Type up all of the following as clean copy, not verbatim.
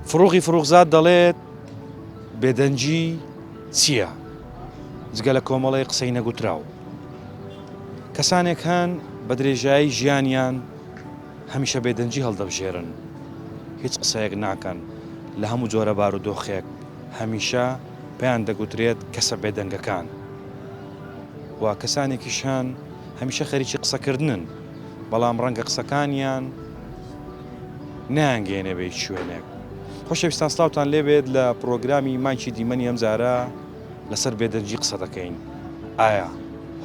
فڕوغی فڕوغزاد دەڵێت بێدەنجی چییە؟ جگە لە کۆمەڵی قسەی نەگوتراو. کەسانێک هەن بە درێژایی ژیانیان هەمیشە بێدەنجی هەڵدەبژێرن، هیچ قسەیەک ناکەن لە هەموو جۆرە بارودۆخێک، هەمیشە پێیان دەگوترێت کەسە بێدەنگەکان. و کەسانێکیشان هەمیشە خەریکی قسەکردنن، بەڵام ڕەنگە قسەکانیان نایانگەێنێ بە هیچ شوێنێک. خۆشەویستان سڵاوتان لێبێت لە پرۆگرامی مانچی دیمەنی ئەم جارە لەسەر بێدەنجی قسە دەکەین. ئایا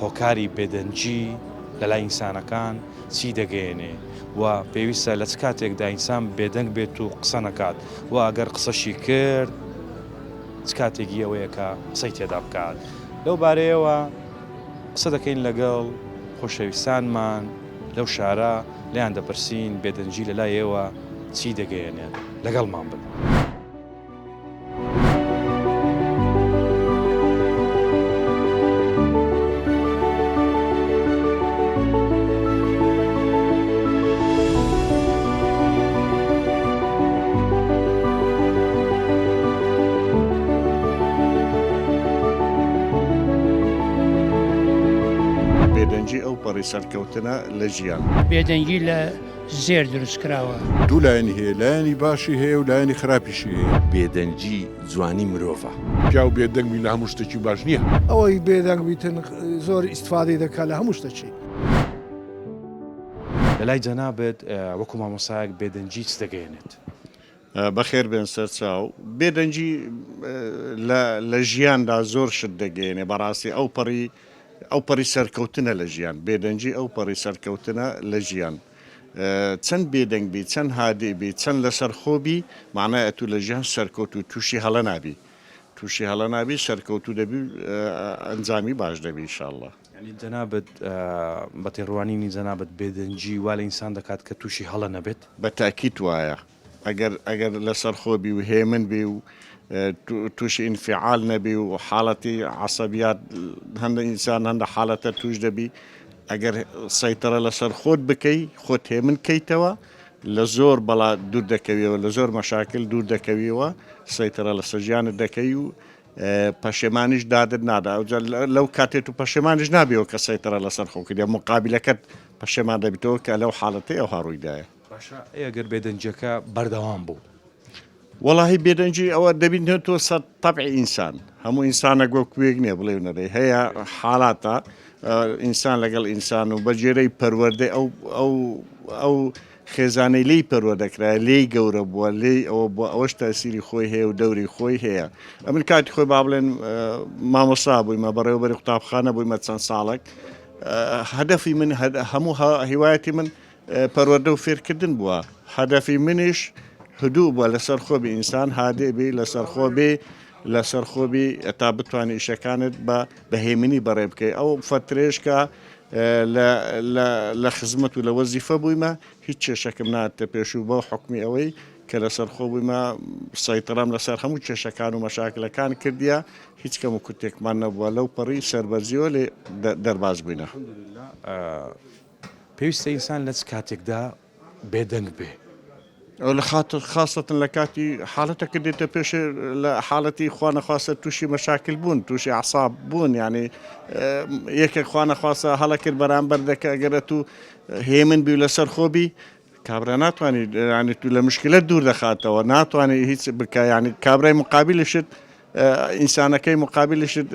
هۆکاری بێدەنجی لەلای ئینسانەکان چی دەگەێنێ و پێویستە لە چ کاتێکدا ئینسان بێدەنگ بێت و قسە نەکات و ئەگەر قسەشی کرد چ کاتێکی ئەوەیە کە قسەی تێدا بکات. لەو بارەیەوە قسە دەکەین لەگەڵ خۆشەویستانمان لەو شارە، لێیان دەپرسین بێدەنجی لەلای ئێوە چی دەگەێنێت. لەگەڵمان بن. بێدەنجی ئەو پەڕی سەرکەوتنە لە ژیان. بێدەنگی لە زێر دروست کراوە. دوو لایەنی هەیە، لایەنی باشی هەیە و لایەنی خراپیشی هەیە. بێدەنجی جوانی مرۆڤە. جاو بێدەنگبی لە هەموو شتێکی باش نییە. ئەوەی بێدەنگ بیتن زۆر ئیسفادەی دەکات لە هەموو شتێکی. لەلای جەنابەت وەکو مامۆسایەک بێدەنجی چ دەگەێنێت؟ بەخێر بێن سەرچاو. بێدەنجی لە ژیاندا زۆر شت دەگەێنێ. بەڕاستی ئەو پەڕی سەرکەوتنە لە ژیان. بێدەنجی ئەو پەڕی سەرکەوتنە لە ژیان. چەند بێدەنگ بی، چەند هادێ بی، چەند لەسەر خۆبی، معنایە تو لە ژیان سەرکەوت و تووشی هەڵە نابی. تووشی هەڵە نابی، سەرکەوت و دەبی، ئەنجامی باش دەبی ئینشاءڵڵا. یعنی جەنابەت بە تێڕوانینی جەنابەت بێدەنجی وا لە ئینسان دەکات کە تووشی هەڵە نەبێت؟ بە تاکید وایە. ئەگەر لەسەر خۆبی و هێمن بی و تووشی ئینفعال نەبی و حاڵەتی عەسەبیات هەندە ئینسان هەندە حاڵەتە توش دەبی، ئەگەر سەیتەرە لەسەر خۆت بکەی، خۆت هێمن کەیتەوە، لە زۆر بەڵا دوور دەکەویەوە، لە زۆر مەشاکل دوور دەکەویەوە، سەیتەرە لەسەر ژیانت دەکەی و پەشێمانیش دادت نادا. لەو کاتێت و پەشێمانیش نابێەوە کە سەیتەرە لەسەر خۆکردی، مقابلەکەت پەشێمان دەبیتەوە کە لەو حاڵەتەی ئەو هەڕوویدایە. باشە ئەگەر بێدەنجەکە بەردەوام بوو؟ وەڵاهی بێدەنجی ئەوە دەبینێتەوە سەر تەبعی ئینسان. هەموو ئینسانە گۆکوێک نییە بڵێ نەدەی، هەیە حاڵاتە ئینسان لەگەڵ ئینسان و بەجێرەی پەروەردەی ئەو خێزانەی لی پەروەردەکرای، لێی گەورە بووە، لێی ئەوە بووە، ئەوەش تاسیری خۆی هەیە و دەوری خۆی هەیە. ئەمن کاتی خۆی با بڵێن مامۆستا بوویمە، بەڕێوەبەری قوتابخانە بوویمە چەند ساڵێک. هەدەفی من، هەموو هیوایەتی من پەروەردە و فێرکردن بووە. هەدەفی منیش هدوو بووە لەسەر خۆبی ئینسان، هادێ بێ لەسەر خۆبی تا بتوانانی ئیشەکانت بە هێمنی بەڕێ بکەی. ئەو فترێش کە لە خزمەت و لە وەزیفە بوویمە، هیچ کێشەکەم ناتە پێشوو بۆ حکمی ئەوەی کە لەسەر خۆ بوویمە، سەیتەرەم لەسەر هەموو کێشەکان و مەشاکلەکان کردیە، هیچ کەم و کوتێکمان نەبووە. لەو پەڕی سەربەرزیەوە لێ دەرباز بووینە. پێویستە ئینسان لە چ کاتێکدا بێدەنگ بێ؟ لە خاطر خاصەتن لە کاتی حاڵەتەکە دێتە پێش، لە حاڵەتی خوانەخواستە تووشی مەشاکل بوون، تووشی عەساب بوون. یعنی یەکێک خوانەخواستە هەڵە کرد بەرامبەر دەکە، ئەگەرە تو هێمن بی و لەسەر خۆبی، کابرا ناتوانانی، ینی تو لە مشکلت دوور دەخاتەوە، ناتوانانی هیچ بکە. ینی کابرای مقابلشت، ئینسانەکەی مقابلشت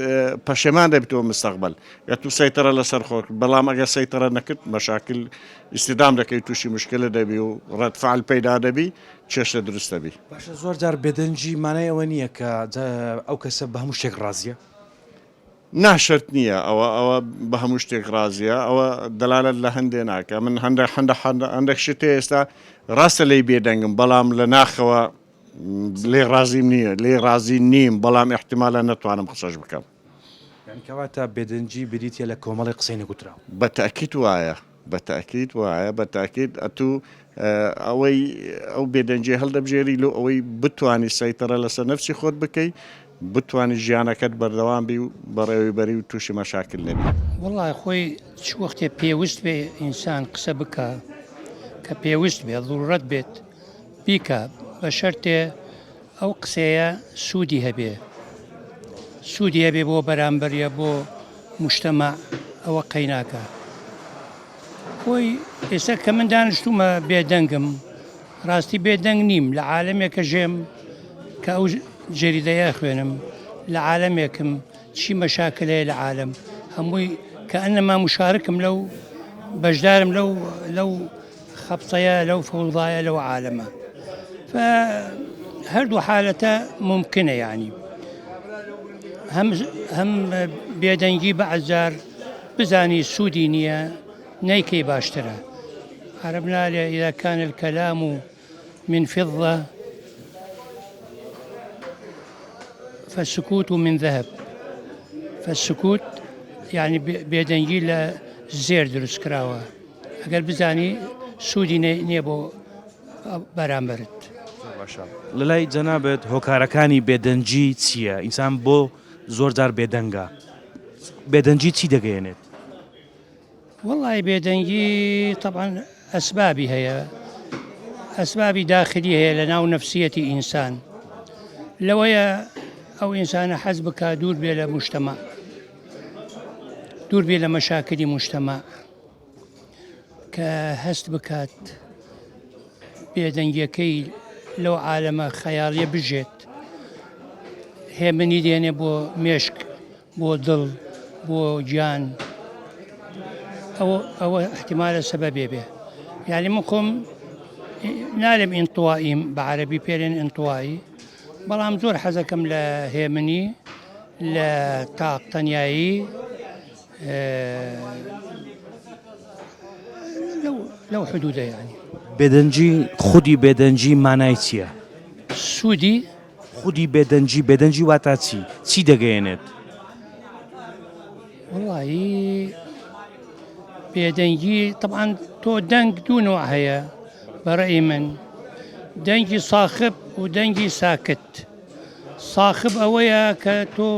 پەشێمان دەبێتەوە مستەقبل، یا تو سەیتەرە لەسەر خۆت. بەڵام ئەگەر سەیتەرە نەکرد، مەشاکل ئیستیدام دەکەی، تووشی مشکلە دەبی و ڕەتفعل پەیدا دەبی، کێشە دروست دەبی. باشە، زۆر جار بێدەنجی مانای ئەوە نییە کە ئەو کەسە بە هەموو شتێک ڕازیە؟ ناشرت نییە ئەوە بە هەموو شتێک ڕازیە، ئەوە دەلالت لە هەندێ ناکە. من هەندێک شتێ ئێستا ڕاستە لی بێدەنگم، بەڵام لە ناخەوە لێ ڕازیم نییە، لێ ڕازی نیم، بەڵام احتیمالە نەتوانم قسەش بکەم. یعنی کەواتە بێدەنجی بریتە لە کۆمەڵی قسەی نەگوتراو. بە تاکید وایە، بە تاکید وایە، بە تاکید ئەتوو ئەوەی ئەو بێدەنجی هەڵدەبژێری لۆ ئەوەی بتوانی سەیتەرە لەسەر نەفسی خۆت بکەی، بتوانی ژیانەکەت بەردەوام بی و بەڕێوەی بەری و تووشی مەشاکل نەبی. وەڵای خۆی چ وەختێ پێویست بێ ئینسان قسە بکە، کە پێویست بێ ضرورەت بێت بیکە، بە شەرتێ ئەو قسەیە سوودی هەبێ سوودی هەبێ بۆ بەرامبەریە بۆ مشتەمە ئەوە قەیناکە خۆی ئێستا کە من دانیشتومە بێدەنگم ڕاستی بێدەنگ نیم لە عالەمێکە ژێم کە ئەو جەریدەیە خوێنم لە عالەمێکم چی مەشاکلەیە لە عالم هەمووی کە ئەنەما مشارکم لەو بەشدارم لەو خەبتەیە لەو فەوضایە لەو عالەمە هەردوو حالەتە ممکنە یعنی هەم بێدەنگی بەعزار بزانی سوودی نییە نەیکەی باشترە عرب نالێ إذا كان الكلام من فضة فالسكوت من ذهب فالسكوت يعني بێدەنگی لە زێر دروست کراوە ئەگەر بزانی سوودی نییە بۆ بەرامبەرت لە لای جەنابەت هۆکارەکانی بێدەنجی چییە؟ ئینسان بۆ زۆر جار بێدەنگە بێدەنجی چی دەگەیەنێت؟ والله بێدەنگی طبعا ئەسبابی هەیە ئەسبابی داخلی هەیە لە ناو نەفسیەتی ئینسان لەوەیە ئەو ئینسانە حەز بکات دوور بێ لە مشتەمە دوور بێ لە مەشاکلی مشتەمە کە هەست بکات بێدەنگیەکەی لەو عالەمە خەیاڵیە بژێت هێمنی دێنێ بۆ مێشک بۆ دڵ بۆ گیان ئەوە احتیمالە سەبەبێ بێ یعنی من خۆم نالێم ئینتوائیم بە عەرەبی پێرێن ئینتوایی بەڵام زۆر حەزەکەم لە هێمنی لە تاقتەنیایی لەو حدودە یعنی بێدەنجی خودی بێدەنجی مانای چییە؟ سوودی خودی بێدەنجی واتە چی دەگەیەنێت؟ وڵی بێدەنگی طبعا تۆ دەنگ دوو نوع هەیە بەڕێی من دەنگی ساخب و دەنگی ساکت ساخب ئەوەیە کە تۆ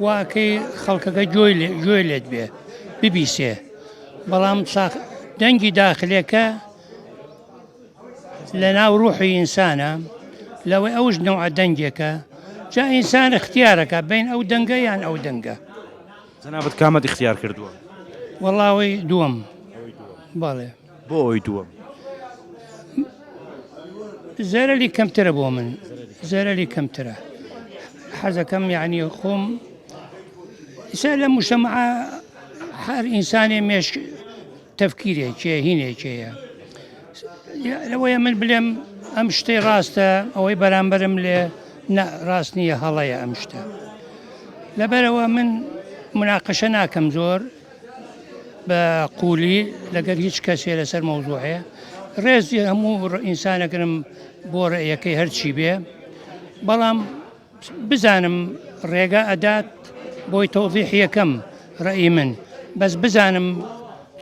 واکەی خەڵکەکە گوێ لێت بێ ببیسێ بەڵام دەنگی داخلێکە لە ناو ڕوحی ئینسانە لەوەی ئەوش نەوع دەنگێکە جا ئینسان اختیارەکە بین ئەو دەنگە یان ئەو دەنگە جەنابەت کامەت اختیار کردووە؟ وەڵاوی دووەم بەڵێ بۆ ئەوی دووەم زەرەلی کەمترە بۆ من زەرەلی کەمترە حەزەکەم یعنی خۆم ئیسا لە مجتەمەعە هەر ئینسانێ مێش تەفکیرێکێ هینێکەیە لەوەیە من بلێم ئەم شتەی ڕاستە ئەوەی بەرامبەرم لێ ڕاست نییە هەڵەیە ئەم شتە لەبەرەوە من مناقەشە ناکەم زۆر بە قوولی لەگەر هیچ کەسێ لەسەر مەوزوعەیە ڕێزی هەموو ئینسانەکەم بۆ ڕێیەکەی هەرچی بێ بەڵام بزانم ڕێگە ئەدات بۆی تەوضیح یەکەم ڕێی من بەس بزانم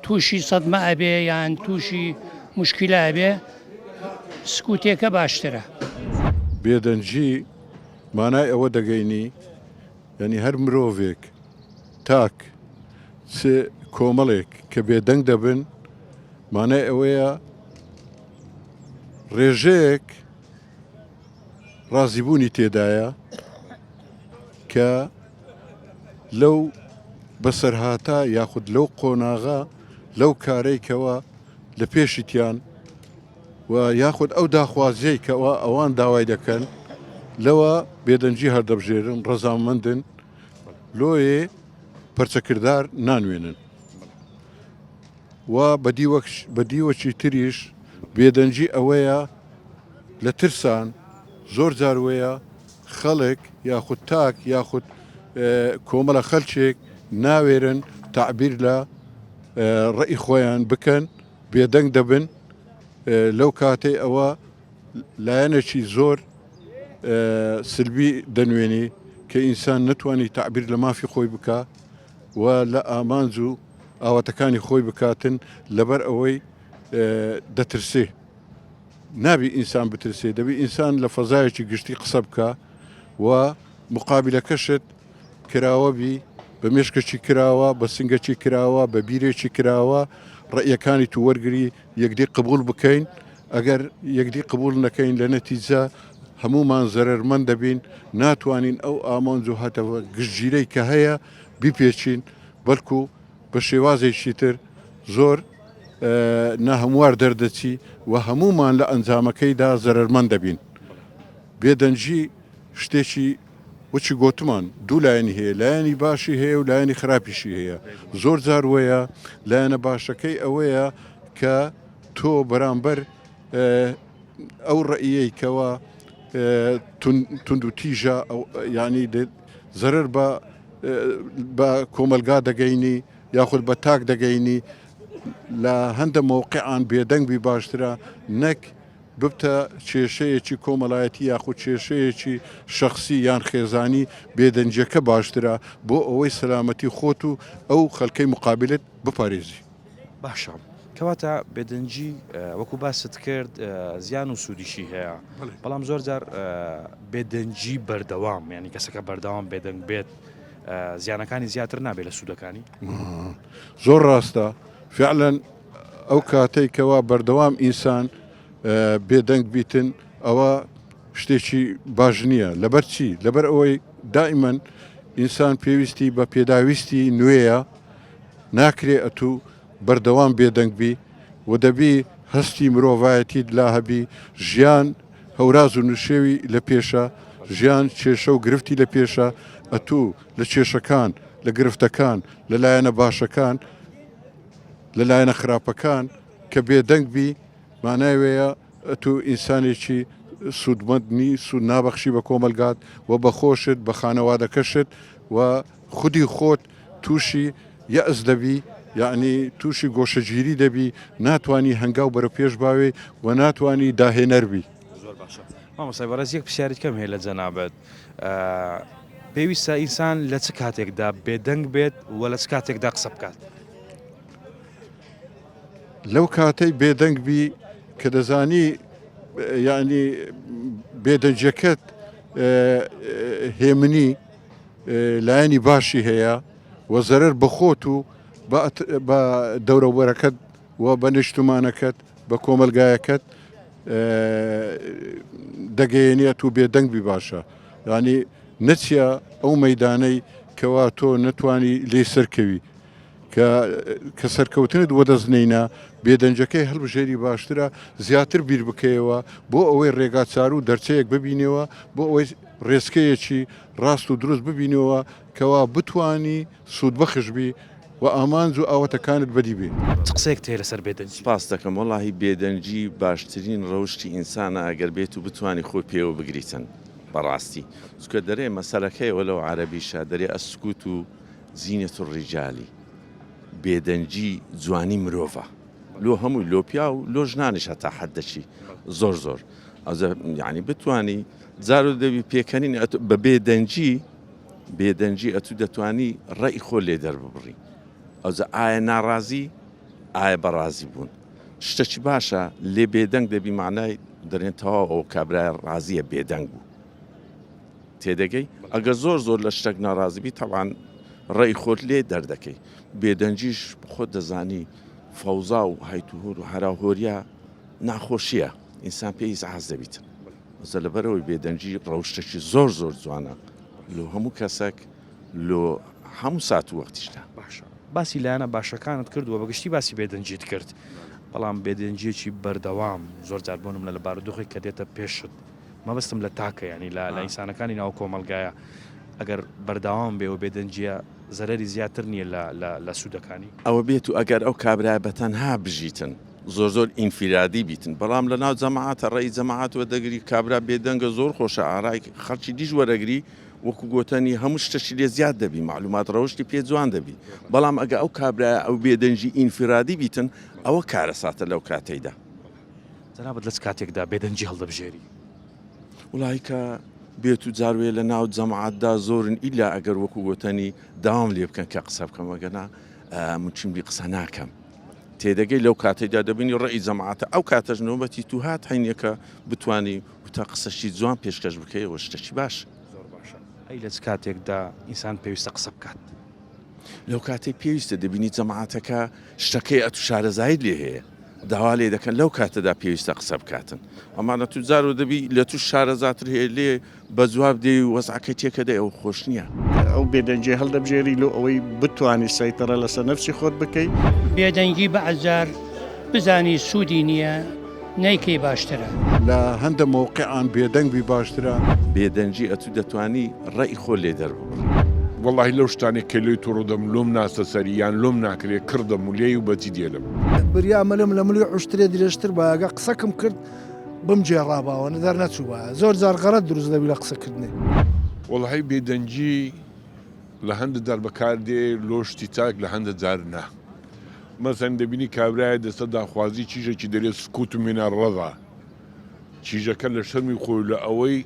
تووشی سەدمە ئەبێ یان تووشی مشکلە ئەبێ سکوتێکە باشترە بێدەنجی مانای ئەوە دەگەینی یعنی هەر مرۆڤێک تاک کۆمەڵێک کە بێدەنگ دەبن مانای ئەوەیە ڕێژەیەک ڕازیبوونی تێدایە کە لەو بەسەرهاتە یاخود لەو قۆناغا لەو کارێکەوە لە پێشیتیان و یاخود ئەو داخوازیەی کەەوە ئەوان داوای دەکەن لەوە بێدەنجی هەردەبژێرن ڕەزامەندن لۆیێ پەرچەکردار نانوێنن و بەدیوەکی تریش بێدەنجی ئەوەیە لە ترسان زۆر جاروەیە خەڵک یاخود تاک یاخود کۆمەڵە خەلچێک ناوێرن تعبیر لە ڕێی خۆیان بکەن بێدەنگ دەبن لەو کاتێ ئەوە لایەنێکی زۆر سلبی دەنوێنی کە ئینسان نەتوانی تعبیر لە مافی خۆی بکە و لە ئامانج و ئاواتەکانی خۆی بکاتن لەبەر ئەوەی دەترسێ نابی ئینسان بترسێ دەبی ئینسان لە فەزایەکی گشتی قسە بکە و مقابلەکەشت کراوەبی بە مێشکەکی کراوە بە سنگەکی کراوە بە بیرێکی کراوە ڕێیەکانی تو وەرگری یەکدی قبول بکەین ئەگەر یەکدی قبول نەکەین لە نەتیجە هەمومان زەرمەند دەبین ناتوانین ئەو ئامۆنج و هاتەوە گشتگیرەی کە هەیە بیپێچین بەڵکو بە شێوازێکی تر زۆر ناهەموار دەردەچی و هەمومان لە ئەنجامەکەیدا زەرمەند دەبین بێدەنجی شتێکی وچی گوتمان دوو لایەنی هەیە لایەنی باشی هەیە و لایەنی خراپیشی هەیە زۆر جار وەیە لایەنە باشەکەی ئەوەیە کە تۆ بەرامبەر ئەو ڕئیەی کەوە تونند و تیژە ینی زەرر بە کۆمەلگا دەگەینی یاخود بە تاک دەگەینی لە هەندە مووقعان بێدەنگبی باشترە نەک ببتە کێشەیەکی کۆمەڵایەتی یاخود کێشەیەکی شخصی یان خێزانی بێدەنجەکە باشترە بۆ ئەوەی سەلامەتی خۆت و ئەو خەڵکەی مقابلت بپارێزی باشە کەواتە بێدەنجی وەکو باست کرد زیان و سوودیشی هەیە بەڵام زۆر جار بێدەنجی بەردەوام ینی کەسەکە بەردەوام بێدەنگ بێت زیانەکانی زیاتر نابێت لە سوودەکانی زۆر ڕاستە فعلەن ئەو کاتەی کەوا بەردەوام ئینسان بێدەنگ بیتن ئەوە شتێکی باش نییە لەبەر چی لەبەر ئەوەی دائیمەن ئینسان پێویستی بە پێداویستی نوێیە ناکرێ ئەتوو بەردەوام بێدەنگ بی و دەبی هەستی مرۆڤایەتیت لا هەبی ژیان هەوراز و نوشێوی لە پێشە ژیان کێشە و گرفتی لە پێشە ئەتوو لە کێشەکان لە گرفتەکان لەلایەنە باشەکان لەلایەنە خراپەکان کە بێدەنگ بی ماناوەیە ئەتوو ئینسانێکی سوودمەندنی سوود نابەخشی بە کۆمەلگات و بە خۆشت بە خانەوادەکەشت و خودی خۆت تووشی یەئس دەبی یعنی تووشی گۆشەگیری دەبی ناتوانانی هەنگاو بەرە پێش باوێ و ناتوانانی داهێنەربی زۆر باشە مامۆسای بەڕێز یەک پرسیارێت کەم هەیە لە جەنابەت پێویستە ئینسان لە چ کاتێکدا بێدەنگ بێت و لە چ کاتێکدا قسە بکات لەو کاتەی بێدەنگ بی کە دەزانی یعنی بێدەنجەکەت هێمنی لایەنی باشی هەیە و زەرر بەخۆت و بە دەورەوەرەکەت و بە نیشتمانەکەت بە کۆمەلگایەکەت دەگەیەنێت و بێدەنگبی باشە ینی نەچە ئەو مەدانەی کەوا تۆ نەتوانی لێ سەرکەوی کە سەرکەوتنت وەدەزنینە بێدەنجەکەی هەڵبژێری باشترە زیاتر بیر بکەیەوە بۆ ئەوەی ڕێگا چار و دەرچەیەک ببینەوە بۆ ئەوەی ڕێسکەیەکی ڕاست و دروست ببینەوە کەوا بتانی سوود بەخشبی و ئامانج و ئاوەتەکانت بەدی بێ قسێک تێ لەسەر بێدەنجی سپاس دەکەم وەڵاهی بێدەنجی باشترین ڕەوشی ئینسانە ئەگەر بێت و بتوانانی خۆی پێوە بگریتن بەڕاستی چکە دەرێ مەسەلەکەیەوە لەو عەرەبیشە دەرێ ئەسکوت و زینەت و ڕیجالی بێدەنجی جوانی مرۆڤە لۆ هەمووی لۆ پیا و لۆ ژنانیش هەتا حەدەچی زۆر زۆر ئەزە یعنی بتانی جار و دەبی پێکەنین بە بێدەنجی ئەتو دەتوانی ڕێی خۆ لێ دەرببڕی ئەوزە ئایا ناڕازی ئایا بەڕازی بوون شتێکی باشە لێ بێدەنگ دەبی معنای دەرێن تەواو ئەو کابرای ڕازیە بێدەنگ بوو تێدەگەی ئەگە زۆر زۆر لە شتێک ناڕازیبی تەوان ڕێی خۆت لێ دەردەکەی بێدەنجیش خۆت دەزانی فەوزا و هایتوهور و هەراهۆریە ناخۆشیە ئینسان پێی حەز دەبیتن ئەزە لەبەرەوەی بێدەنجی ڕەوشتێکی زۆر زۆر جوانە لۆ هەموو کەسێک لۆ هەموو سات و وەختیشدا باشە باسی لایەنە باشەکانت کردووە بەگشتی باسی بێدەنجیت کرد بەڵام بێدەنجێکی بەردەوام زۆر جار بۆنم لە بارودۆخی کە دێتە پێشت مەبەستم لە تاکە ینی لە ئینسانەکانی ناو کۆمەلگایە ئەگەر بەردەوام بێ و بێدەنجیە زەرەری زیاتر نییە لە سوودەکانی ئەوە بێت و ئەگەر ئەو کابرای بەتەنها بژیتن زۆر زۆر ئینفیرادی بیتن بەڵام لە ناو جەماعەتە ڕێی جەماعەتوە دەگری کابرا بێدەنگە زۆر خۆشە ئارای خەڵکی دیش وەرەگری وەکو گۆتەنی هەموو شتەشی لێ زیاد دەبی معلومات ڕەوشتی پێ جوان دەبی بەڵام ئەگە ئەو کابرایە ئەو بێدەنجی ئینفیرادی بیتن ئەوە کارەساتە لەو کاتەیدا جەنابەت لەچ کاتێکدا بێدەنجی هەڵدەبژێری وڵی کە بێت و جاروێ لە ناو جەماعەتدا زۆرن ئیلا ئەگەر وەکو گۆتەنی داوام لێ بکەن کە قسە بکەم وەگەنا مچیمبی قسە ناکەم تێدەگەی لەو کاتێکدا دەبینی ڕێی جەماعەتە ئەو کاتەژ نۆبەتی تو هات هەینەکە بتانی وتا قسەشی جوان پێشکەش بکەیەوە شتێکی باش ئەی لەچ کاتێکدا ئینسان پێویستە قسە بکات لەو کاتێک پێویستە دەبینی جەماعەتەکە شتەکەی ئەتو شارەزایت لێ هەیە داوا لێ دەکەن لەو کاتەدا پێویستە قسە بکاتن ئەمانە تو زار و دەبی لە تو شارەزاتر هەیە لێ بە جواب دێ وەزعەکە تێکەدە ئەو خۆش نییە ئەو بێدەنجی هەڵدەبژێری لۆ ئەوەی بتوانی سەیتەرە لەسەر نەفسی خۆت بکەیت بێدەنگی بە ئەزار بزانی سوودی نییە نەیکەی باشترە لە هەندە مووقعان بێدەنگبی باشترە بێدەنجی ئەتو دەتوانی ڕێی خۆ لێ دەربڕی واللهی لەو شتانێک کە لێی تووڕدەم لۆم ناسە سەریان لۆم ناکرێ کردم و لێی و بەجی دێلم بریامەلم لە ملی عشترێ درێژتر باگە قسەکەم کرد بم جێڕاباوە نەدار نەچوو زۆر جار غەرەت دروست دەبی لە قسەکردنی واللهی بێدەنجی لە هەندە دار بەکار دێ لۆشتی چاک لە هەندە جار نا مەسەن دەبینی کابرایە دەستە داخوازی چیژێکی دەرێت سکوت و مێنە ڕەضا چیژەکە لە شەرمی خۆی لە ئەوەی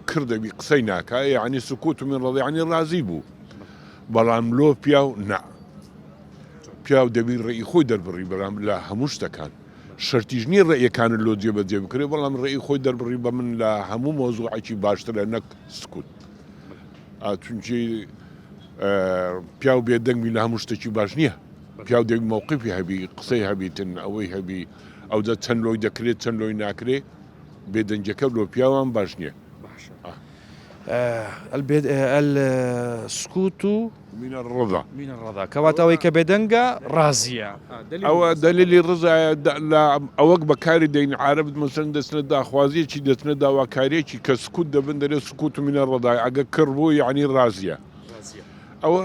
کردەبی قسەی ناکە یعنی سکوت و من ڕەضا یعنی ڕازی بوو بەڵام لۆ پیا و نا پیا و دەبی ڕێی خۆی دەربڕی بەرام لە هەموو شتەکان شەرتیژنی ڕێیەکانت لۆ جێبەجێ بکرێ بەڵام ڕێی خۆی دەربڕی بە من لە هەموو مۆزوعێکی باشترە نەک سکوت چونکی پیا و بێدەنگبی لە هەموو شتێکی باش نییە پیا و دەبی مووقفی هەبی قسەی هەبیتن ئەوەی هەبی ئەو دە چەند لۆی دەکرێت چەند لۆی ناکرێ بێدەنجەکە لۆ پیاوان باش نییە السكوت من الرضا من الرضا كواتاوي كبدنجا رازية ئەوە دلیلی ڕزایە ئەوەک بەکاری دەین عرب مەسەن دەچنە داخوازیەکی دەچنە داواکاریەکی کە سکوت دەبن دەرێت سکوت و منە ڕەدای ئەگە کڕبوو یعنی ڕازیە ئەوە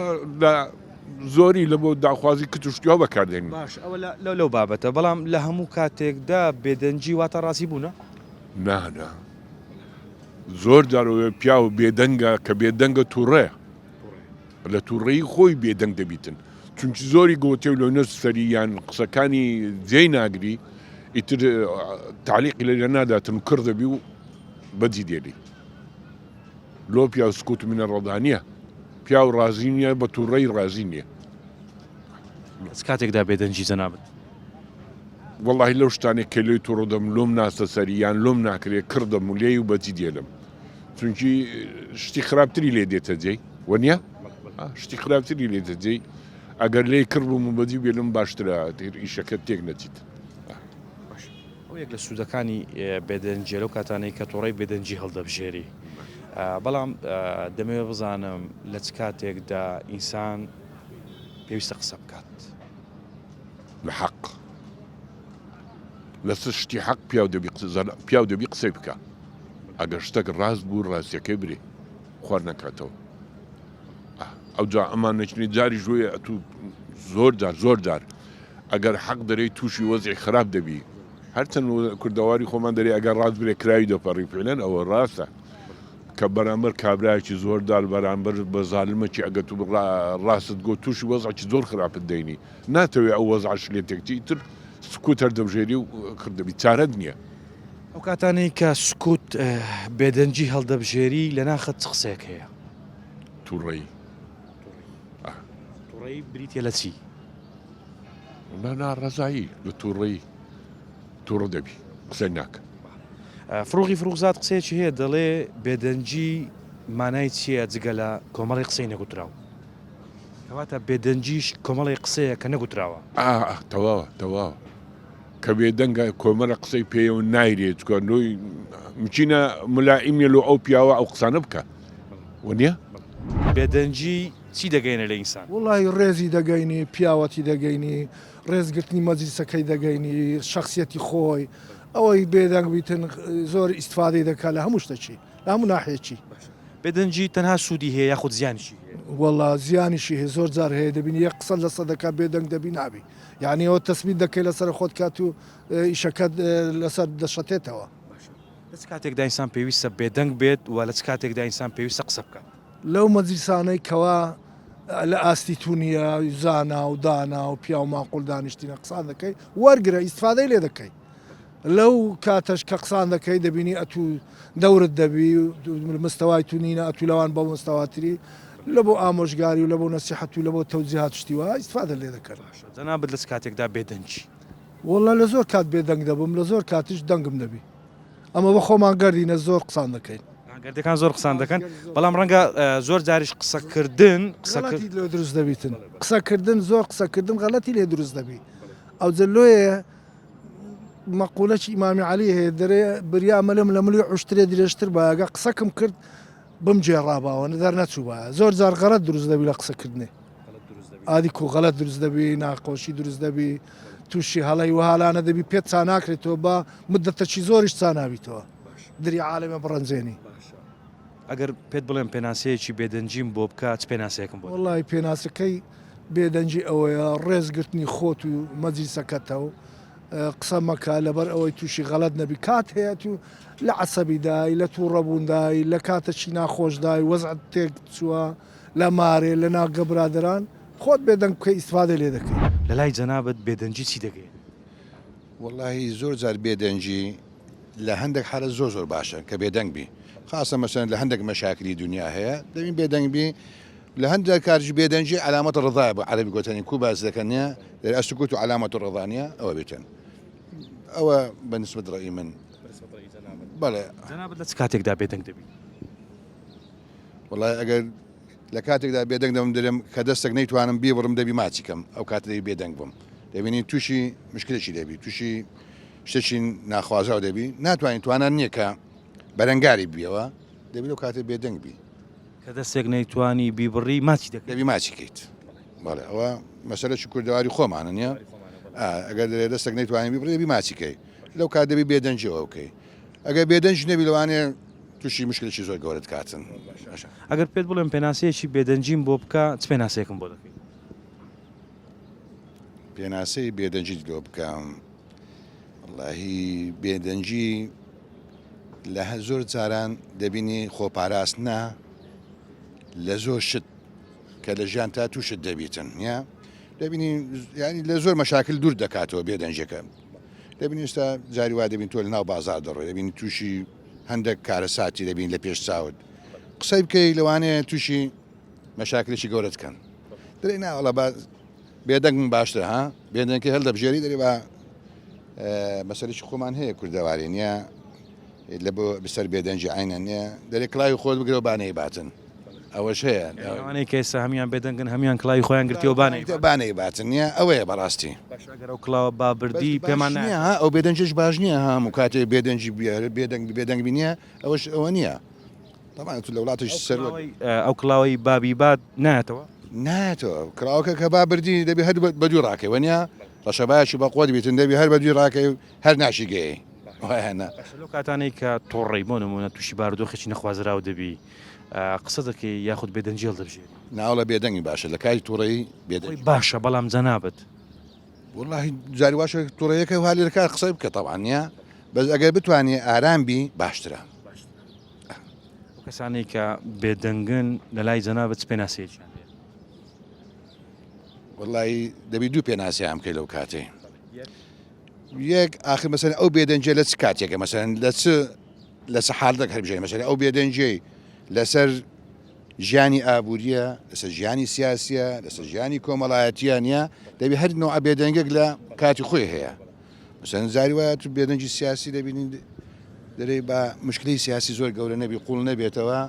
زۆری لە بۆ داخوازی کتوشتیەوە بەکاردێن باش ئەوە لەو بابەتە بەڵام لە هەموو کاتێکدا بێدەنجی واتە ڕاستی بوونە نانا زۆر جارەوە پیا و بێدەنگە کە بێدەنگە تووڕێ لە تووڕێی خۆی بێدەنگ دەبیتن چونکی زۆری گوتێ و لەنە سەری یان قسەکانی جێی ناگری ئیتر تعلیقی لە ناداتن کردەبی و بەجی دێری لۆ پیا و سکوت منە ڕەدانیە پیا و ڕازی نییە بە تووڕێی ڕازی نییە کاتێکدا بێدەنجی جەنابەت واللهی لەو شتانێک کە لێی تووڕدەم لۆم ناسە سەریان لۆم ناکرێ کردم و لێی و بەجی دێلم چونکی شتی خراپتری لێ دێتە جێی وەنیە شتی خراپتری لێ دەجێی ئەگەر لێی کردبووم و بەجی بێلم باشترە ئیشەکە تێک نەچیت ئەو یەک لە سوودەکانی بێدەنجی لەو کاتانەی کە تۆڕی بێدەنجی هەڵدەبژێری بەڵام دەمەوێت بزانم لە چ کاتێکدا ئینسان پێویستە قسە بکات لە حەق لەسەر شتی حەق پیا و دەبی قسەی بکە ئەگەر شتێک ڕاست بوو ڕاستیەکەی برێ خوار نەکاتەوە ئەو جا ئەمان نەچنی جاری ژوێ ئەتو زۆر جار ئەگەر حەق دەرەی تووشی وەزعی خراپ دەبی هەرچەند کوردەواری خۆمان دەرێ ئەگەر ڕاست برێ کراوی دەپەڕی فعلەن ئەوە ڕاستە کە بەرامبەر کابرایەکی زۆردار بەرامبەر بە زالمەکی ئەگە تو ڕاست گۆ تووشی وەزعی زۆر خراپت دەینی ناتەوێ ئەو وەزعش لێ تێکتی تر سکوت هەردەبژێری و کردەبی چارەت نییە ئەو کاتانەی کە سکوت بێدەنجی هەڵدەبژێری لە ناخت چ قسەیەک هەیە تووڕێی تووڕەی بریتە لە چی ڕەزایی لە تووڕێی تووڕە دەبی قسەی ناکە فڕۆغی فروغزاد قسەیەکی هەیە دەڵێ بێدەنجی مانای چییە جگە لە کۆمەڵی قسەی نەگوتراوە کەواتە بێدەنجیش کۆمەڵی قسەیە کە نەگوتراوە تەواوە کە بێدەنگە کۆمەرە قسەی پێ و نایرێت نوۆی مچینە ملائیمە لە ئەو پیاوە ئەو قسانە بکە وە بێدەنجی چی دەگەینە لە ئینسان وڵی ڕێزی دەگەینی پیاوەتی دەگەینی ڕێزگرتنی مەجلیسەکەی دەگەینی شخصیەتی خۆی ئەوەی بێدەنگ بیتن زۆر ئیسفادەی دەکات لە هەموو شتەچی لە هەموو ناحێکی بێدەنجی تەنها سوودی هەیە یاخود زیانیشی وەڵا زیانیشی هەیە زۆر جار هەیە دەبینی یەک قسە لە سەدەکە بێدەنگ دەبی نابی یعنی ئەوە تەسبیت دەکەی لەسەر خۆت کات و ئیشەکەت لەسەر دەشەتێتەوە لە چ کاتێکدا ئینسان پێویستە بێدەنگ بێت و لە چ کاتێکدا ئینسان پێویستە قسە بکات لەو مەجلیسانەی کەوا لە ئاستی تونیە زانا و دانا و پیا و ماقول دانیشتینە قسان دەکەی وەرگرە ئیسفادەی لێ دەکەی لەو کاتەش کە قسان دەکەی دەبینی ئەتو دەورت دەبی مستەوای تونینە ئەتو لەوان بە مستەواتری لە بۆ ئامۆژگاری و لە بۆ نەسیحەت و لە بۆ تەوجیهات شتیوە ئیسفادە لێ دەکەن جەنابەت لە چ کاتێکدا بێدەنجی وەڵا لە زۆر کات بێدەنگ دەبم لە زۆر کاتیش دەنگم دەبی ئەمە بە خۆمان گەردینە زۆر قسان دەکەین گەردەکان زۆر قسان دەکەن بەڵام ڕەنگە زۆر جاریش قسەکردن غەڵەتی لێ دروست دەبیتن قسەکردن زۆر قسەکردن غەڵەتی لێ دروست دەبی ئەو جلۆیە مەقولەی ئیمامی عەلی هەیە دەرێ بریا مەلم لە ملی عشترێ درێژتر باگە قسەکەم کرد بم جێڕاباوە دەر نەچوو بە زۆر جار غەڵەت دروست دەبی لە قسەکردنی ئادی کو غەڵەت دروست دەبی ناخۆشی دروست دەبی تووشی هەڵی وهالانە دەبی پێت چا ناکرێتەوە بە مدەتەکی زۆریش چا نابیتەوە دری عالەمە بڕەنجێنی ئەگەر پێت بڵێم پێناسەیەکی بێدەنجیم بۆ بکات پێناسەیەکم بۆ وڵی پێناسەکەی بێدەنجی ئەوەیە ڕێزگرتنی خۆت و مەجلیسەکەتەوە قسە مەکە لەبەر ئەوەی تووشی غەڵەت نەبی کات هەیە و لە عەسەبیدای لە توو ڕەبووندای لە کاتەکی ناخۆشدای وەزعت تێک چووە لە مارێ لە ناگە برادران خۆت بێدەنگ بکەی ئیسفادە لێ دەکەی لە لای جەنابەت بێدەنجی چی دەگەێت واللهی زۆر جار بێدەنجی لە هەندێک حالە زۆر زۆر باشە کە بێدەنگ بی خاصە مەسەن لە هەندێک مەشاکلی دنیا هەیە دەبین بێدەنگ بی لە هەندێک کارژ بێدەنجی علامەت ڕضای بە عەربی گوتنی کو باز دەکەنیە ئەسکوت و علامەت ڕضانیە ئەوە بێتن ئەوە بەنسبەت ڕێی من بەڵێ جەنابەت لە چ کاتێکدا بێدەنگ دەبی وڵای ئەگەر لە کاتێکدا بێدەنگ دەم دەرم کە دەستێک نەیتوانم بیبڕم دەبی ماچیکەم ئەو کاتە دەبی بێدەنگ بم دەبینی تووشی مشکلێکی دەبی تووشی شتێکی ناخوازاو دەبی ناتوانین توانان نییە کە بەرەنگاری بیەوە دەبی لەو کاتێ بێدەنگ بی کە دەستێک نەیتوانی بیبڕی ماچی دەکەی دەبی ماچیکەیت بەڵێ ئەوە مەسەلەی کوردەواری خۆمانە نییە ئەگەر دەرێ دەستێک نەیتوانین بیبڕی دەبی ماچیکەی لەو کات دەبی بێدەنجەوە بکەی ئەگەر بێدەنج نەبی لەوانەیە تووشی مشکلێکی زۆر گەورەت کاتن ئەگەر پێت بڵێم پێناسەیەکی بێدەنجیم بۆ بکە چ پێناسەیەکم بۆ دەکەی پێناسەی بێدەنجیت لۆ بکەم وڵاهی بێدەنجی لە زۆر جاران دەبینی خۆپاراستنا لە زۆر شت کە لە ژیان تا تووشت دەبیتن نیە دەبینی ینی لە زۆر مەشاکل دوور دەکاتەوە بێدەنجەکە دەبینی ئێستا جاری وا دەبین تۆ لە ناو بازار دەڕۆی دەبینی تووشی هەندێک کارە ساتی دەبین لە پێش چاوت قسەی بکەی لەوانەیە تووشی مەشاکلێکی گەورەت کەن دەی ناوەڵە بێدەنگ باشترە ها بێدەنگکە هەل دەبژێری دەری بە مەسەرێکی خۆمان هەیە کوردەواری نییە لە بۆ بسەر بێدەنجی عینە نییە دەرێ کڵاوی خۆت بگرەوە بانەی باتن ئەوەش هەیە ئەوانەی کە ئێستا هەمیان بێدەنگن هەمیان کڵاوی خۆیان گرتیەوە بانەی باتن نییە ئەوەیە بەڕاستی ئەگەر ئەو کڵاوە بابردی پێمان نییە ئەو بێدەنجش باش نییە هەموو کاتێ بێدەنجی بێدەنگ بینیە ئەوەش ئەوە نییە طبعا تو لە وڵاتش سەر ئەو کڵاوی بابی باد نایەتەوە ناتەوە کراوەکە کە بابردی دەبی هەر بەدوی ڕاکەوە نیە ڕەشە باشی بە قۆت بیتن دەبی هەر بەدوی ڕاکەی هەر ناشی گەی لەو کاتانەی کە تۆڕی بۆ نمونە تووشی بارودۆخێکی نەخوازراو دەبی قسە دەکەی یاخود بێدەنجێڵ دەبژێت ناوڵە بێدەنگی باشە لە کاری تووڕەیی بێدەنگ باشە بەڵام جەنابەت والله جاری واشە تووڕەیەکە هالی لە کار قسەی بکە طبعا نیە بەس ئەگەر بتوانێ ئارام بی باشترە کەسانی کە بێدەنگن لە لای جەنابەت پێناسەیەکیان والله دەبی دوو پێناسیام بکەی لەو کاتێ یەک آخر مەسەن ئەو بێدەنجێ لە چ کاتێکە مەسەن لە چ حاڵەتێک هەربژێ مەسەن ئەو بێدەنجەی لەسەر ژیانی ئابوووریە لەسەر ژیانی سیاسیە لەسەر ژیانی کۆمەڵایەتیە نیە دەبی هەر نوع بێدەنگێک لە کاتی خۆی هەیە مەسەن زاری وایە تو بێدەنجی سیاسی دەبینین دەرێ بە مشکلی سیاسی زۆر گەورە نەبی قوڵ نەبێتەوە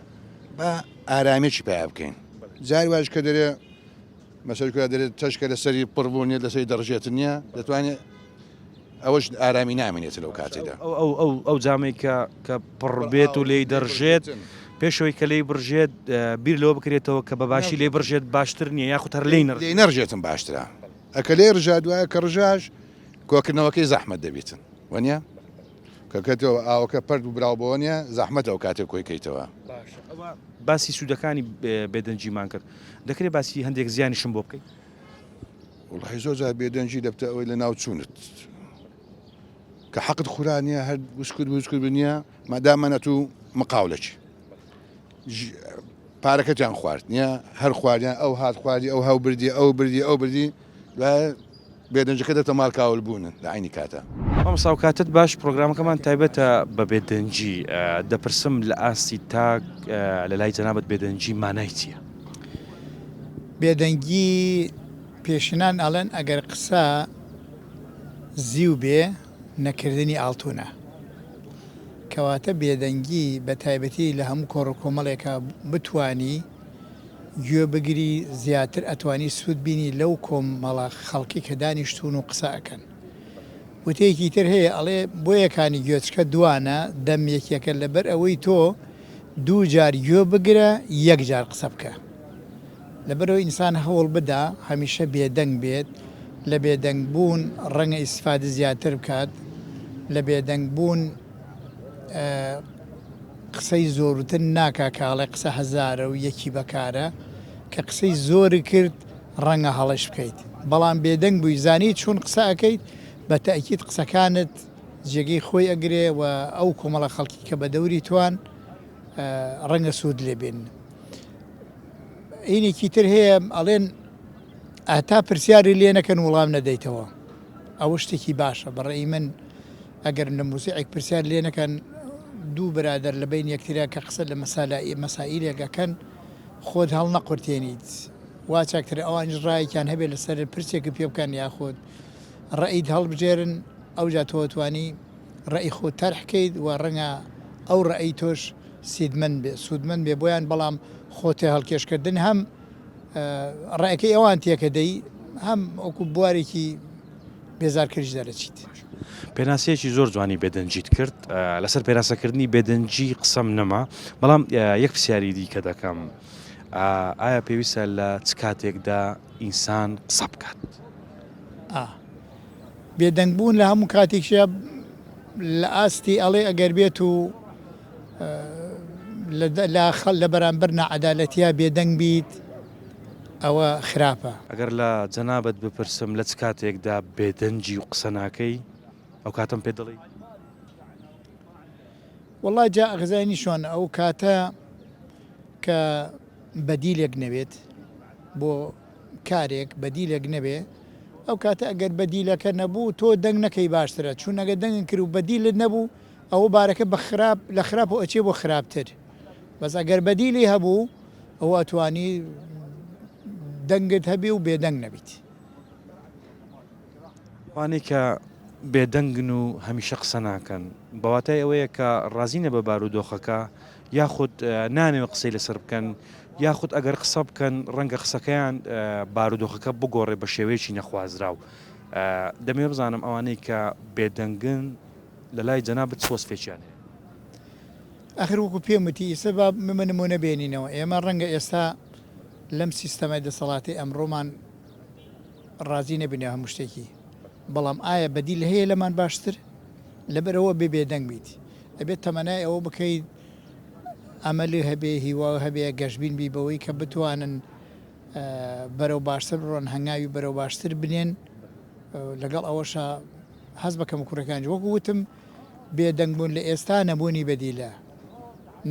بە ئارامێکی پیا بکەین زاری واش کە دەرێ مەسەرکە دەرێت تەشکە لە سەری پڕبوونیە لە سەری دەڕژێت نییە دەتوانێت ئەوەش ئارامی نامێنێت لەو کاتێدا ئەو جامەی کە پڕبێت و لێی دەڕژێت پێشەوەی کە لی بڕژێت بیر لەوە بکرێتەوە کە بە باشی لێ بڕژێت باشتر نییە یاخود هەر لی نەڕژێتم باشترە ئەکە لێ ڕژا دوایە کە ڕژاش کۆکردنەوەکەی زەحمەت دەبێتن وەنیە کەکەتەوە ئاوەکە پەرد و براوبەوە نیە زەحمەت ئەو کاتێک کۆیکەیتەوە باسی سوودەکانی بێدەنجیمان کرد دەکرێت باسی هەندێک زیانیشم بۆ بکەیت وڵی زۆر جار بێدەنجی دەبتە ئەوەی لە ناو چوونت کە حەقت خورانیە هەر وسکرد بنیە مادامەنەت و مقاولەکی پارەکەتیان خوارد نییە هەر خواردیان ئەو هات خواردی ئەو هەو بردی ئەو بردی ئەو بردی بێدەنجەکە دەتە ماڵکاول بوونن لە عینی کاتە ئەمساو کاتت باش پرۆگرامەکەمان تایبەتە بە بێدەنجی دەپرسم لە ئاستی تاک لە لای جەنابەت بێدەنجی مانای چییە بێدەنگی پێشنان ئەڵێن ئەگەر قسە زیو بێ نەکردنی ئاڵتونە کەواتە بێدەنگی بە تایبەتی لە هەموو کۆڕکۆمەڵێکە بتانی گوێ بگری زیاتر ئەتوانی سوود بینی لەو کۆمەڵە خەڵکی کە دانیشتون و قسە ئەکەن وتەیەکی تر هەیە ئەڵێ بۆ یەکانی گوێچکە دوانە دەم یەکێکە لەبەر ئەوەی تۆ دوو جار گوێ بگرە یەک جار قسە بکە لەبەرەوە ئینسان هەوڵ بدا هەمیشە بێدەنگ بێت لە بێدەنگ بوون ڕەنگە ئیسفادە زیاتر بکات لە بێدەنگ بوون قسەی زۆرتر ناکا کاڵێ قسە هەزارە و یەکی بەکارە کە قسەی زۆری کرد ڕەنگە هەڵەش بکەیت بەڵام بێدەنگ بووی زانی چۆن قسە ئەەکەیت بە تەئکید قسەکانت جێگەی خۆی ئەگرێ و ئەو کۆمەڵە خەڵکی کە بە دەوری توان ڕەنگە سوود لێبێن عینێکی تر هەیە ئەڵێن ئاتا پرسیاری لێ نەکەن وڵام نەدەیتەوە ئەوە شتێکی باشە بەڕێی من ئەگەر لە موسیقێک پرسیار لێ نەکەن دوو برادر لە بین یەکتریا کە قسە لە مەسائلێکەکەن خۆت هەڵ نەقورتێنیت وا چاکتر ئەوانش ڕایەکیان هەبێت لەسەر پرسێکی پێ بکەن یاخۆت ڕئیت هەڵبژێرن ئەوجا تۆ توانی ڕئی خۆ تەرحکەیت و ڕەنگە ئەو ڕئی تۆش سوودمەند بێ بۆیان بەڵام خۆتە هەڵکێشکردن هەم ڕێەکەی ئەوان تێکە دەی هەم ئەوکو بوارێکی بێزارکردش دەرەچیت پێناسەیەکی زۆر جوانی بێدەنجیت کرد لەسەر پێناسەکردنی بێدەنجی قسەم نەما بەڵام یەک پرسیاری دیکە دەکەم ئایا پێویستە لە چ کاتێکدا ئینسان قسە بکات بێدەنگبوون لە هەموو کاتێکشە لە ئاستی ئەڵێ ئەگەر بێت و لە بەرامبەر نەعەدالەتیا بێدەنگ بیت ئەوە خراپە ئەگەر لە جەنابەت بپرسم لە چ کاتێکدا بێدەنجی و قسە ناکەی ئەو کاتم پێ دەڵێی وەڵای جا ئەغزانی شۆن ئەو کاتە کە بەدیلێک نەبێت بۆ کارێک بەدیلێک نەبێ ئەو کاتە ئەگەر بەدیلەکە نەبوو تۆ دەنگ نەکەی باشترە چون ئەگە دەنگ کرد و بەدیلت نەبوو ئەوە بارەکە بە لە خراپ و ئەچێ بۆ خراپتر بەس ئەگەر بەدیلی هەبوو ئەوە ئەتوانی دەنگت هەبێ و بێدەنگ نەبیت وانەی کە بێدەنگن و هەمیشە قسە ناکەن بەواتای ئەوەیە کە ڕازینە بە بارودۆخەکە یاخود نانەوە قسەی لەسەر بکەن یاخود ئەگەر قسە بکەن ڕەنگە قسەکەیان بارودۆخەکە بگۆڕێ بە شێوەیەکی نەخوازراو دەمێ بزانم ئەوانەی کە بێدەنگن لە لای جەنابەت سۆسفێکیان هەیە ئەخر وەکو پێم وتی ئێستا با نمونە بێنینەوە ئێمە ڕەنگە ئێستا لەم سیستەمای دەسەڵاتی ئەمڕۆمان ڕازی نەبینێ هەموو شتێکی بەڵام ئایا بەدیل هەیە لەمان باشتر لەبەرەوە بێدەنگ بیت ئەبێت تەمەنای ئەوە بکەیت ئەمەلی هەبێ هیوا هەبێ گەشتبین بی بەوەی کە بتوانن بەرەو باشتر بڕۆن هەنگاوی بەرەو باشتر بنێن لەگەڵ ئەوەشە هەز بەکەم کوڕەکانی وەکو وتم بێدەنگبوون لە ئێستا نەبوونی بەدیلە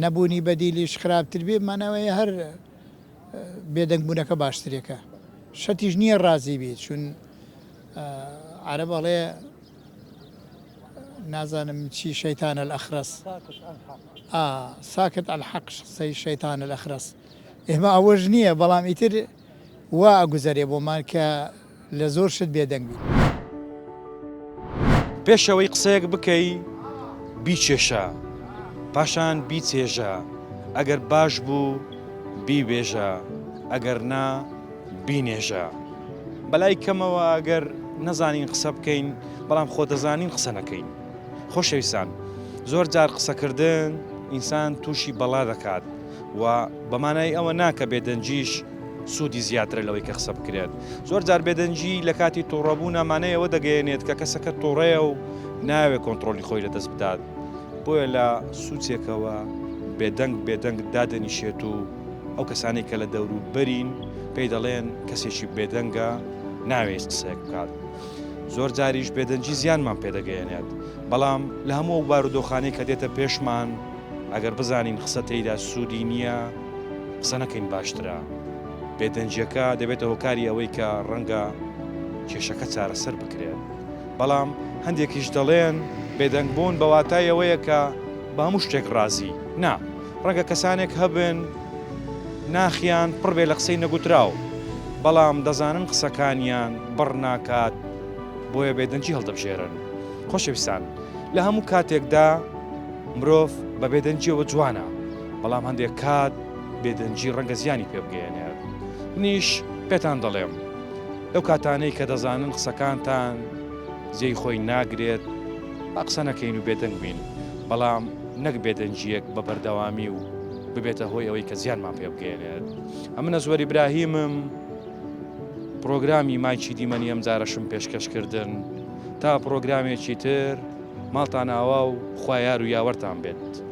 نەبوونی بەدیلیش خراپتر بێ مانەوەی هەر بێدەنگبوونەکە باشترێکە شەتیش نییە ڕازی بیت چون عەرەب ئەڵێ نازانم چی شەیتانە الأخرس ساکت الحەق شەیتانە الأخرس ئێمە ئەوەش نییە بەڵام ئیتر وا ئەگوزەرێ بۆمان کە لە زۆر شت بێدەنگ بیت پێشەوەی قسەیەک بکەی بیچێشە پاشان بیچێژە ئەگەر باش بوو بیبێژە ئەگەر نا بینێژە بەلای کەمەوە ئەگەر نەزانین قسە بکەین بەڵام خۆ دەزانین قسە نەکەین خۆشەویستان زۆر جار قسەکردن ئینسان تووشی بەڵا دەکات و بەمانای ئەوە ناکە بێدەنجیش سوودی زیاترە لەوەی کە قسە بکرێت زۆر جار بێدەنجی لە کاتی تۆڕەبوون ئەمانەیەوە دەگەیەنێت کە کەسەکە تۆڕەیە و ناوێت کۆنتترۆلی خۆی لەدەست بدات بۆیە لە سوچێکەوە بێدەنگ دادەنیشێت و ئەو کەسانی کە لە دەور و بەرین پێی دەڵێن کەسێکی بێدەنگە ناوێت قسەیەک بکات زۆر جاریش بێدەنجی زیانمان پێدەگەیەنێت بەڵام لە هەموو بارودۆخانەی کە دێتە پێشمان ئەگەر بزانین قسە تێیدا سوودی نییە قسە نەکەین باشترە بێدەنجیەکە دەبێتە هۆکاری ئەوەی کە ڕەنگە کێشەکە چارەسەر بکرێت بەڵام هەندێکیش دەڵێن بێدەنگبوون بە واتای ئەوەیە کە بە هەموو شتێک ڕازی نا ڕەنگە کەسانێک هەبن ناخیان پڕ بێ لە قسەی نەگوتراو بەڵام دەزانن قسەکانیان بڕ ناکات بۆیە بێدەنجی هەڵدەبژێرن خۆشەویستان لە هەموو کاتێکدا مرۆڤ بە بێدەنجیەوە جوانە بەڵام هەندێک کات بێدەنجی ڕەنگە زیانی پێ بگەیەنێت منیش پێتان دەڵێم لەو کاتانەی کە دەزانن قسەکانتان جێی خۆی ناگرێت با قسە نەکەین و بێدەنگ بین بەڵام نەک بێدەنجیەک بە بەردەوامی و ببێتە هۆی ئەوەی کە زیانمان پێ بگەێنێت ئەمنە زۆر ئیبراهیمم پرۆگرامی مایکی دیمەنی ئەم جارەشم پێشکەشکردن تا پرۆگرامێکی تر ماڵتان ئاوا و خوا یار و یاوەرتان بێت.